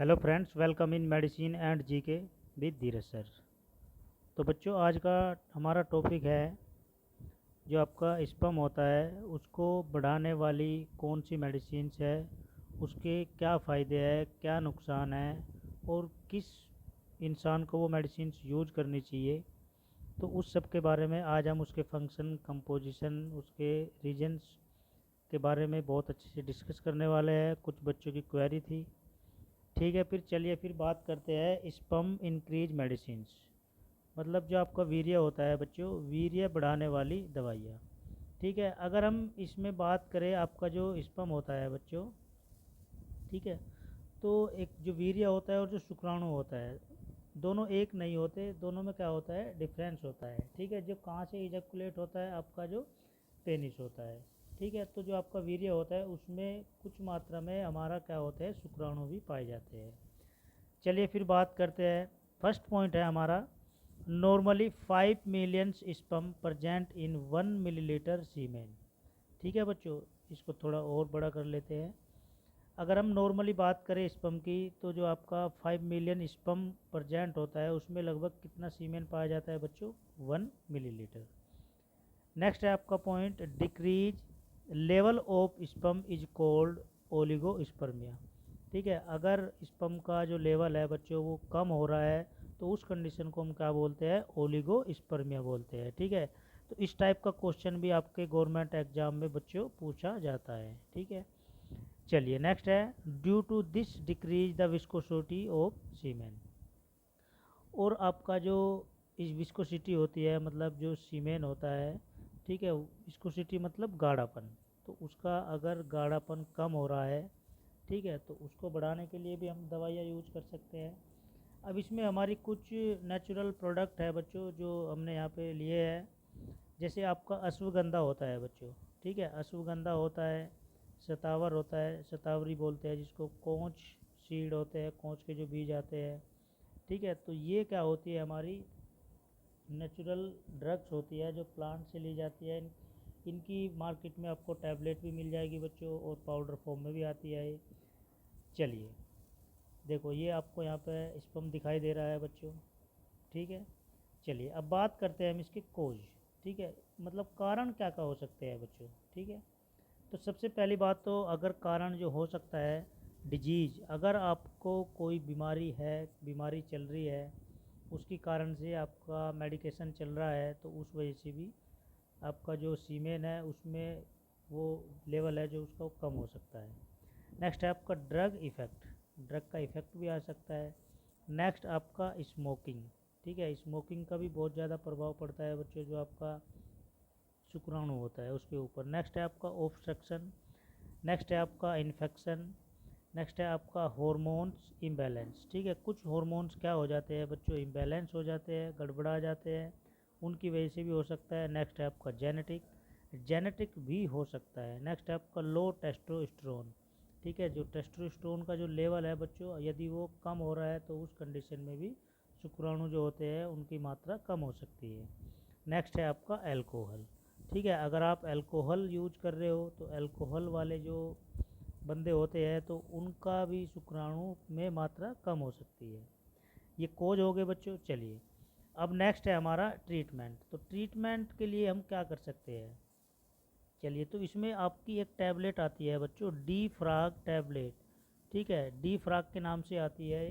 Hello friends, welcome in medicine and GK with Dheeraj sir. तो बच्चों, आज का हमारा टॉपिक है जो आपका स्पर्म होता है उसको बढ़ाने वाली कौन सी मेडिसिन है, उसके क्या फ़ायदे हैं, क्या नुकसान है और किस इंसान को वो मेडिसिन यूज करनी चाहिए। तो उस सब के बारे में आज हम उसके फंक्शन, कंपोजिशन, उसके रीजन्स के बारे में बहुत अच्छे से डिस्कस करने वाले हैं। कुछ बच्चों की क्वेरी थी। ठीक है, फिर चलिए फिर बात करते हैं स्पर्म इंक्रीज मेडिसिन्स। मतलब जो आपका वीर्य होता है बच्चों, वीर्य बढ़ाने वाली दवाइयाँ। ठीक है, अगर हम इसमें बात करें, आपका जो स्पर्म होता है बच्चों, ठीक है, तो एक जो वीर्य होता है और जो शुक्राणु होता है, दोनों एक नहीं होते। दोनों में क्या होता है, डिफरेंस होता है। ठीक है, जो कहाँ से इजैकुलेट होता है, आपका जो पेनिस होता है। ठीक है, तो जो आपका वीर्य होता है उसमें कुछ मात्रा में हमारा क्या होता है, शुक्राणु भी पाए जाते हैं। चलिए फिर बात करते हैं। फर्स्ट पॉइंट है हमारा, normally 5 million sperm present in 1 millilitre semen. ठीक है बच्चों, इसको थोड़ा और बड़ा कर लेते हैं। अगर हम नॉर्मली बात करें स्पर्म की, तो जो आपका 5 मिलियन स्पर्म प्रेजेंट होता है उसमें लगभग कितना सीमेन पाया जाता है बच्चों, 1 मिलीलीटर। नेक्स्ट है आपका point, decrease level of sperm is cold oligospermia. ठीक है, अगर स्पर्म का जो लेवल है बच्चों वो कम हो रहा है तो उस कंडीशन को हम क्या बोलते हैं, ओलिगोस्पर्मिया बोलते हैं। ठीक है, तो इस टाइप का क्वेश्चन भी आपके गवर्नमेंट एग्जाम में बच्चों पूछा जाता है। ठीक है, चलिए नेक्स्ट है, due to this decrease the viscosity of semen. और आपका जो इस विस्कोसिटी होती है, मतलब जो सीमेन होता है, ठीक है, विस्कोसिटी मतलब गाढ़ापन, तो उसका अगर गाढ़ापन कम हो रहा है, ठीक है, तो उसको बढ़ाने के लिए भी हम दवाइयाँ यूज कर सकते हैं। अब इसमें हमारी कुछ नेचुरल प्रोडक्ट है बच्चों जो हमने यहाँ पे लिए हैं। जैसे आपका अश्वगंधा होता है बच्चों, ठीक है, अश्वगंधा होता है, शतावर होता है, शतावरी बोलते हैं जिसको, कोंच सीड होते हैं, कोंच के जो बीज आते हैं। ठीक है, तो ये क्या होती है, हमारी नेचुरल ड्रग्स होती है जो प्लांट से ली जाती है। इनकी मार्केट में आपको टैबलेट भी मिल जाएगी बच्चों और पाउडर फॉर्म में भी आती है ये। चलिए देखो, ये आपको यहाँ पे स्पर्म दिखाई दे रहा है बच्चों। ठीक है, चलिए अब बात करते हैं हम इसके कोज। ठीक है, मतलब कारण क्या क्या हो सकते हैं बच्चों। ठीक है, तो सबसे पहली बात, तो अगर कारण जो हो सकता है, डिजीज, अगर आपको कोई बीमारी है, बीमारी चल रही है, उसके कारण से आपका मेडिकेशन चल रहा है, तो उस वजह से भी आपका जो सीमेन है उसमें वो लेवल है जो उसका वो कम हो सकता है। नेक्स्ट है आपका ड्रग इफ़ेक्ट, ड्रग का इफ़ेक्ट भी आ सकता है। नेक्स्ट आपका स्मोकिंग। ठीक है, स्मोकिंग का भी बहुत ज़्यादा प्रभाव पड़ता है बच्चों, जो आपका शुक्राणु होता है उसके ऊपर। नेक्स्ट है आपका ऑब्स्ट्रक्शन। नेक्स्ट है आपका इन्फेक्शन। नेक्स्ट है आपका हॉर्मोन्स इम्बैलेंस। ठीक है, कुछ हॉर्मोन्स क्या हो जाते हैं बच्चों, इम्बैलेंस हो जाते हैं, गड़बड़ा जाते हैं, उनकी वजह से भी हो सकता है। नेक्स्ट है आपका जेनेटिक, जेनेटिक भी हो सकता है। नेक्स्ट है आपका लो टेस्टोस्टेरोन। ठीक है, जो टेस्टोस्टेरोन का जो लेवल है बच्चों, यदि वो कम हो रहा है तो उस कंडीशन में भी शुक्राणु जो होते हैं उनकी मात्रा कम हो सकती है। नेक्स्ट है आपका अल्कोहल। ठीक है, अगर आप अल्कोहल यूज कर रहे हो तो अल्कोहल वाले जो बंदे होते हैं तो उनका भी शुक्राणु में मात्रा कम हो सकती है। ये कोज हो गए बच्चों। चलिए अब नेक्स्ट है हमारा ट्रीटमेंट। तो ट्रीटमेंट के लिए हम क्या कर सकते हैं, चलिए, तो इसमें आपकी एक टैबलेट आती है बच्चों, डी फ्राग टैबलेट। ठीक है, डी फ्राग के नाम से आती है।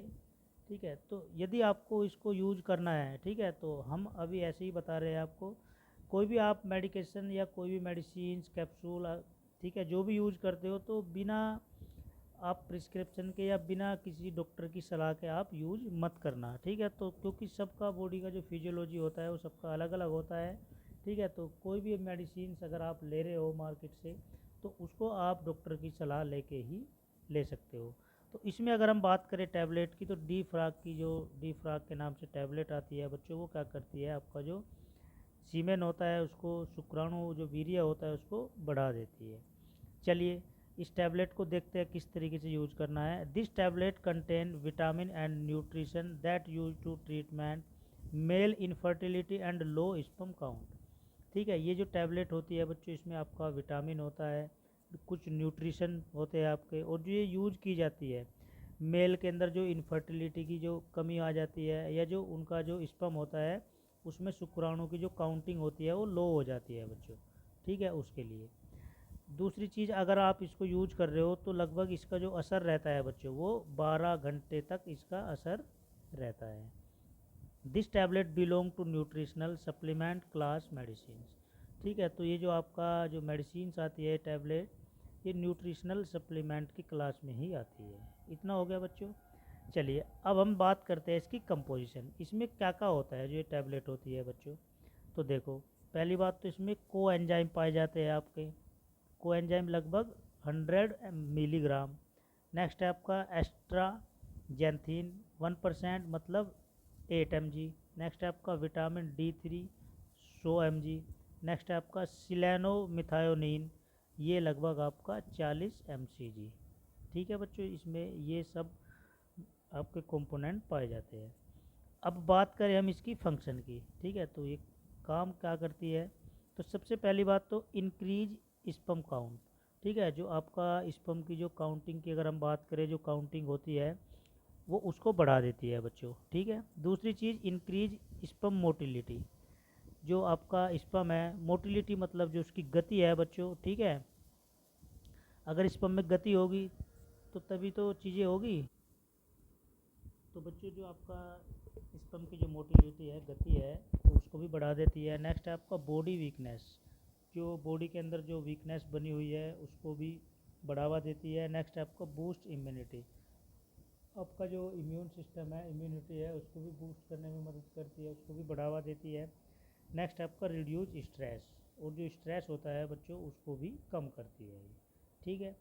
ठीक है, तो यदि आपको इसको यूज करना है, ठीक है, तो हम अभी ऐसे ही बता रहे हैं आपको, कोई भी आप मेडिकेशन या कोई भी मेडिसिन कैप्सूल, ठीक है, जो भी यूज करते हो तो बिना आप प्रिस्क्रिप्शन के या बिना किसी डॉक्टर की सलाह के आप यूज मत करना। ठीक है, तो क्योंकि सबका बॉडी का जो फिजियोलॉजी होता है वो सबका अलग अलग होता है। ठीक है, तो कोई भी मेडिसिन अगर आप ले रहे हो मार्केट से तो उसको आप डॉक्टर की सलाह लेके ही ले सकते हो। तो इसमें अगर हम बात करें टैबलेट की, तो डी फ्राक की, जो डी फ्राक के नाम से टैबलेट आती है बच्चों, वो क्या करती है, आपका जो सीमेन होता है उसको, शुक्राणु जो वीर्य होता है उसको बढ़ा देती है। चलिए इस टैबलेट को देखते हैं किस तरीके से यूज करना है। This tablet contain vitamin and nutrition that use to treatment male infertility and low sperm count. ठीक है, ये जो टैबलेट होती है बच्चों, इसमें आपका विटामिन होता है, कुछ न्यूट्रिशन होते हैं आपके, और जो ये यूज की जाती है मेल के अंदर जो इनफर्टिलिटी की जो कमी आ जाती है, या जो उनका जो स्पर्म होता है उसमें शुक्राणु की जो काउंटिंग होती है वो लो हो जाती है बच्चों, ठीक है, उसके लिए। दूसरी चीज़, अगर आप इसको यूज कर रहे हो तो लगभग इसका जो असर रहता है बच्चों वो 12 घंटे तक इसका असर रहता है। This tablet belong to nutritional supplement class medicine, ठीक है। तो ये जो आपका जो मेडिसिन आती है टैबलेट, ये न्यूट्रिशनल सप्लीमेंट की क्लास में ही आती है। इतना हो गया बच्चों। चलिए अब हम बात करते हैं इसकी कंपोजिशन, इसमें क्या क्या होता है जो ये टैबलेट होती है बच्चों। तो देखो, पहली बात तो इसमें को एंजाइम पाए जाते हैं आपके, को एंजाइम लगभग 100 मिलीग्राम। नेक्स्ट है आपका एस्ट्राजेंथिन 1% मतलब 8 mg। नेक्स्ट है आपका विटामिन D3 100 mg। नेक्स्ट है आपका सिलेनोमिथायोनिन, ये लगभग आपका 40 mcg, ठीक है बच्चों। इसमें ये सब आपके कंपोनेंट पाए जाते हैं। अब बात करें हम इसकी फंक्शन की, ठीक है। तो ये काम क्या करती है, तो सबसे पहली बात तो इंक्रीज स्पर्म काउंट, ठीक है। जो आपका स्पर्म की जो काउंटिंग की अगर हम बात करें, जो काउंटिंग होती है वो उसको बढ़ा देती है बच्चों, ठीक है। दूसरी चीज़ इंक्रीज स्पर्म मोटिलिटी, जो आपका स्पर्म है, मोटिलिटी मतलब जो उसकी गति है बच्चों, ठीक है। अगर स्पर्म में गति होगी तो तभी तो चीज़ें होगी। तो बच्चों जो आपका स्पर्म की जो मोटिलिटी है, गति है, तो उसको भी बढ़ा देती है। नेक्स्ट है आपका बॉडी वीकनेस, जो बॉडी के अंदर जो वीकनेस बनी हुई है उसको भी बढ़ावा देती है। नेक्स्ट है आपका बूस्ट इम्यूनिटी, आपका जो इम्यून सिस्टम है, इम्यूनिटी है, उसको भी बूस्ट करने में मदद करती है, उसको भी बढ़ावा देती है। नेक्स्ट आपका रिड्यूस स्ट्रेस, और जो स्ट्रेस होता है बच्चों उसको भी कम करती है ये, ठीक है।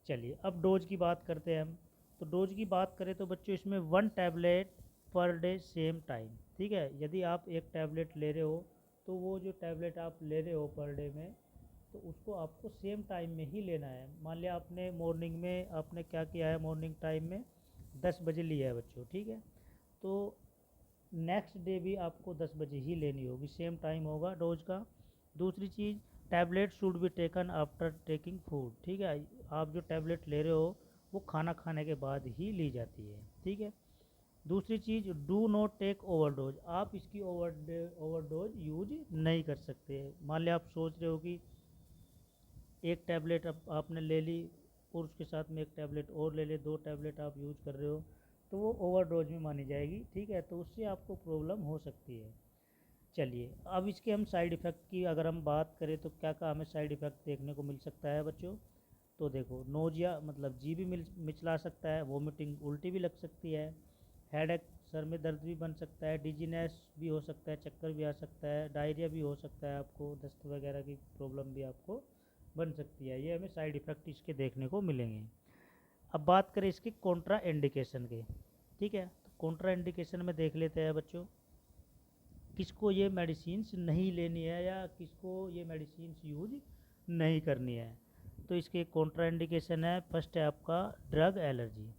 चलिए अब डोज की बात करते हैं हम। तो डोज की बात करें तो बच्चों इसमें 1 tablet per day same time, ठीक है। यदि आप एक टैबलेट ले रहे हो तो वो जो टैबलेट आप ले रहे हो पर डे में, तो उसको आपको सेम टाइम में ही लेना है। मान लिया आपने मॉर्निंग में आपने क्या किया है, मॉर्निंग टाइम में 10 बजे लिया है बच्चों, ठीक है। तो नेक्स्ट डे भी आपको 10 बजे ही लेनी होगी, सेम टाइम होगा डोज का। दूसरी चीज़, tablet should be taken after taking food, ठीक है। आप जो टैबलेट ले रहे हो वो खाना खाने के बाद ही ली जाती है, ठीक है। दूसरी चीज़, डू नॉट टेक ओवरडोज, आप इसकी ओवरडोज यूज नहीं कर सकते। मान लिया आप सोच रहे हो कि एक टैबलेट आपने ले ली और उसके साथ में एक टैबलेट और ले ले, 2 टैबलेट आप यूज कर रहे हो, तो वो ओवरडोज में मानी जाएगी, ठीक है। तो उससे आपको प्रॉब्लम हो सकती है। चलिए अब इसके हम साइड इफ़ेक्ट की अगर हम बात करें तो क्या क्या हमें साइड इफ़ेक्ट देखने को मिल सकता है बच्चों। तो देखो, नोजिया मतलब जी भी मिचला सकता है, वोमिटिंग उल्टी भी लग सकती है, हेडेक सर में दर्द भी बन सकता है, डिजीनेस भी हो सकता है, चक्कर भी आ सकता है, डायरिया भी हो सकता है, आपको दस्त वगैरह की प्रॉब्लम भी आपको बन सकती है। ये हमें साइड इफ़ेक्ट इसके देखने को मिलेंगे। अब बात करें इसकी कॉन्ट्रा इंडिकेशन के, ठीक है। तो कॉन्ट्रा इंडिकेशन में देख लेते हैं बच्चों, किसको ये मेडिसिन्स नहीं लेनी है या किसको ये मेडिसिन्स यूज नहीं करनी है। तो इसके कॉन्ट्रा इंडिकेशन है, फर्स्ट है आपका ड्रग एलर्जी।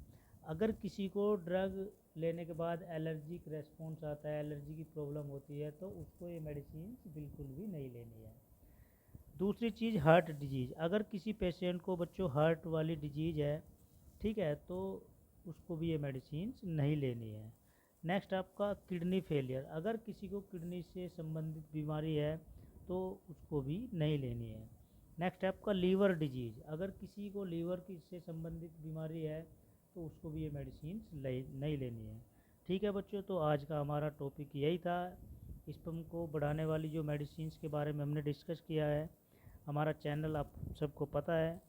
अगर किसी को ड्रग लेने के बाद एलर्जिक रेस्पॉन्स आता है, एलर्जी की प्रॉब्लम होती है, तो उसको ये मेडिसिन्स बिल्कुल भी नहीं लेनी है। दूसरी चीज़ हार्ट डिजीज़, अगर किसी पेशेंट को बच्चों हार्ट वाली डिजीज़ है, ठीक है, तो उसको भी ये मेडिसिन्स नहीं लेनी है। नेक्स्ट आपका किडनी फेलियर, अगर किसी को किडनी से संबंधित बीमारी है तो उसको भी नहीं लेनी है। नेक्स्ट आपका लीवर डिजीज़, अगर किसी को लीवर की से संबंधित बीमारी है तो उसको भी ये मेडिसिन्स नहीं लेनी है, ठीक है बच्चों। तो आज का हमारा टॉपिक यही था, स्पर्म को बढ़ाने वाली जो मेडिसिन्स के बारे में हमने डिस्कस किया है। हमारा चैनल आप सबको पता है,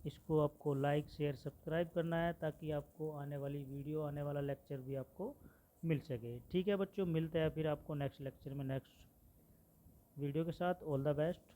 इसको आपको लाइक शेयर सब्सक्राइब करना है ताकि आपको आने वाली वीडियो, आने वाला लेक्चर भी आपको मिल सके, ठीक है बच्चों। मिलते हैं फिर आपको नेक्स्ट लेक्चर में नेक्स्ट वीडियो के साथ। All the best.